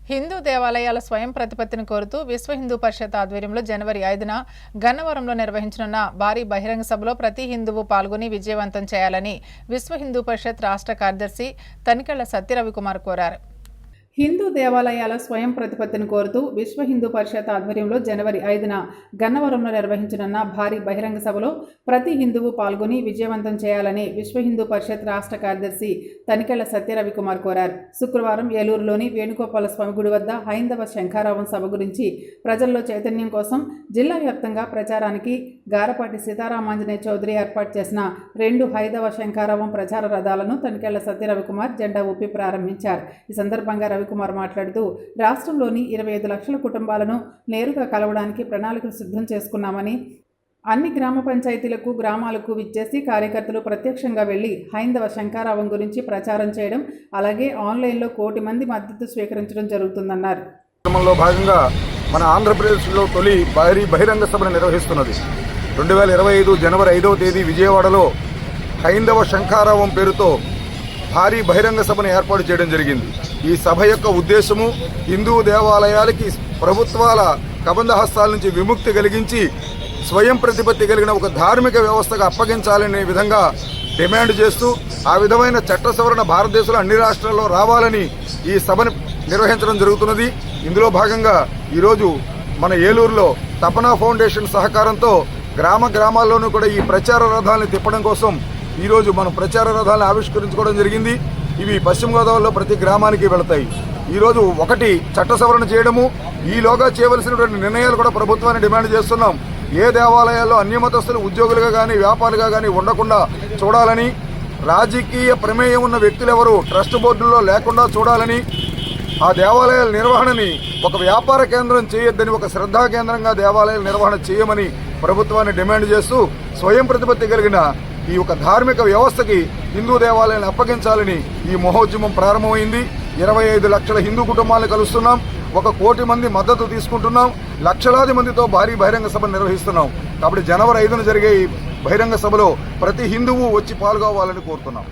హిందూ దేవాలయాల స్వయం ప్రతిపత్తిని కోరుతూ విశ్వ హిందూ పరిషత్ ఆధ్వర్యంలో జనవరి 5న గన్నవరంలో నిర్వహించనున్న భారీ బహిరంగ సభలో ప్రతి హిందువు పాల్గొని విజయవంతం చేయాలని విశ్వ హిందూ పరిషత్ రాష్ట్ర కార్యదర్శి తనికెళ్ల సత్యరవికుమార్ కోరారు. హిందూ దేవాలయాల స్వయం ప్రతిపత్తిని కోరుతూ విశ్వ హిందూ పరిషత్ ఆధ్వర్యంలో జనవరి 5న గన్నవరంలో నిర్వహించనున్న భారీ బహిరంగ సభలో ప్రతి హిందువు పాల్గొని విజయవంతం చేయాలని విశ్వ హిందూ పరిషత్ రాష్ట్ర కార్యదర్శి తనికెళ్ల సత్యరవికుమార్ కోరారు. శుక్రవారం ఏలూరులోని వేణుగోపాల స్వామి గుడి వద్ద హైందవ శంఖారావం సభ గురించి ప్రజల్లో చైతన్యం కోసం జిల్లా వ్యాప్తంగా ప్రచారానికి గారపాటి సీతారామాంజనేయ చౌదరి ఏర్పాటు చేసిన 2 హైందవ శంఖారావం ప్రచార రథాలను తనికెళ్ల సత్యరవికుమార్ జెండా ఊపి ప్రారంభించారు. ఈ సందర్భంగా రవికుమార్ మాట్లాడుతూ రాష్ట్రంలోని 25 లక్షల కుటుంబాలను నేరుగా కలవడానికి ప్రణాళికలు సిద్ధం చేసుకున్నామని, అన్ని గ్రామ పంచాయతీలకు గ్రామాలకు విచ్చేసి కార్యకర్తలు ప్రత్యక్షంగా వెళ్లి హైందవ శంఖారావం గురించి ప్రచారం చేయడం, అలాగే ఆన్లైన్లో 1 కోటి మంది మద్దతు స్వీకరించడం జరుగుతుందన్నారు. భాగంగా మన ఆంధ్రప్రదేశ్లో తొలి భారీ బహిరంగ సభను నిర్వహిస్తున్నది. 2025 జనవరి 5వ తేదీ విజయవాడలో హైందవ శంఖారావం పేరుతో భారీ బహిరంగ సభను ఏర్పాటు చేయడం జరిగింది. ఈ సభ యొక్క ఉద్దేశము హిందూ దేవాలయాలకి ప్రభుత్వాల కబంధ హస్తాల నుంచి విముక్తి కలిగించి స్వయం ప్రతిపత్తి కలిగిన ఒక ధార్మిక వ్యవస్థగా అప్పగించాలనే విధంగా డిమాండ్ చేస్తూ ఆ విధమైన చట్ట సవరణ భారతదేశంలో అన్ని రాష్ట్రాల్లో రావాలని ఈ సభను నిర్వహించడం జరుగుతున్నది. ఇందులో భాగంగా ఈరోజు మన ఏలూరులో తపనా ఫౌండేషన్ సహకారంతో గ్రామాల్లోనూ కూడా ఈ ప్రచార రథాలను తిప్పడం కోసం ఈరోజు మనం ప్రచార రథాలను ఆవిష్కరించుకోవడం జరిగింది. ఇవి పశ్చిమ గోదావరిలో ప్రతి గ్రామానికి వెళతాయి. ఈరోజు ఒకటి చట్ట సవరణ చేయడము, ఈలోగా చేయవలసినటువంటి నిర్ణయాలు కూడా ప్రభుత్వాన్ని డిమాండ్ చేస్తున్నాం. ఏ దేవాలయాల్లో అన్యమతస్తులు ఉద్యోగులుగా కానీ వ్యాపారులుగా కానీ ఉండకుండా చూడాలని, రాజకీయ ప్రమేయం ఉన్న వ్యక్తులు ఎవరు ట్రస్ట్ బోర్డుల్లో లేకుండా చూడాలని, ఆ దేవాలయాల నిర్వహణని ఒక వ్యాపార కేంద్రం చేయొద్దని ఒక శ్రద్ధా కేంద్రంగా దేవాలయాల నిర్వహణ చేయమని ప్రభుత్వాన్ని డిమాండ్ చేస్తూ స్వయం ప్రతిపత్తి కలిగిన ఈ ఒక ధార్మిక వ్యవస్థకి హిందూ దేవాలయాలను అప్పగించాలని ఈ మహోద్యమం ప్రారంభమైంది. 25 లక్షల హిందూ కుటుంబాలను కలుస్తున్నాం. 1 కోటి మంది మద్దతు తీసుకుంటున్నాం. లక్షలాది మందితో భారీ బహిరంగ సభ నిర్వహిస్తున్నాం. కాబట్టి జనవరి 5న జరిగే ఈ బహిరంగ సభలో ప్రతి హిందువు వచ్చి పాల్గొవాలని కోరుతున్నాం.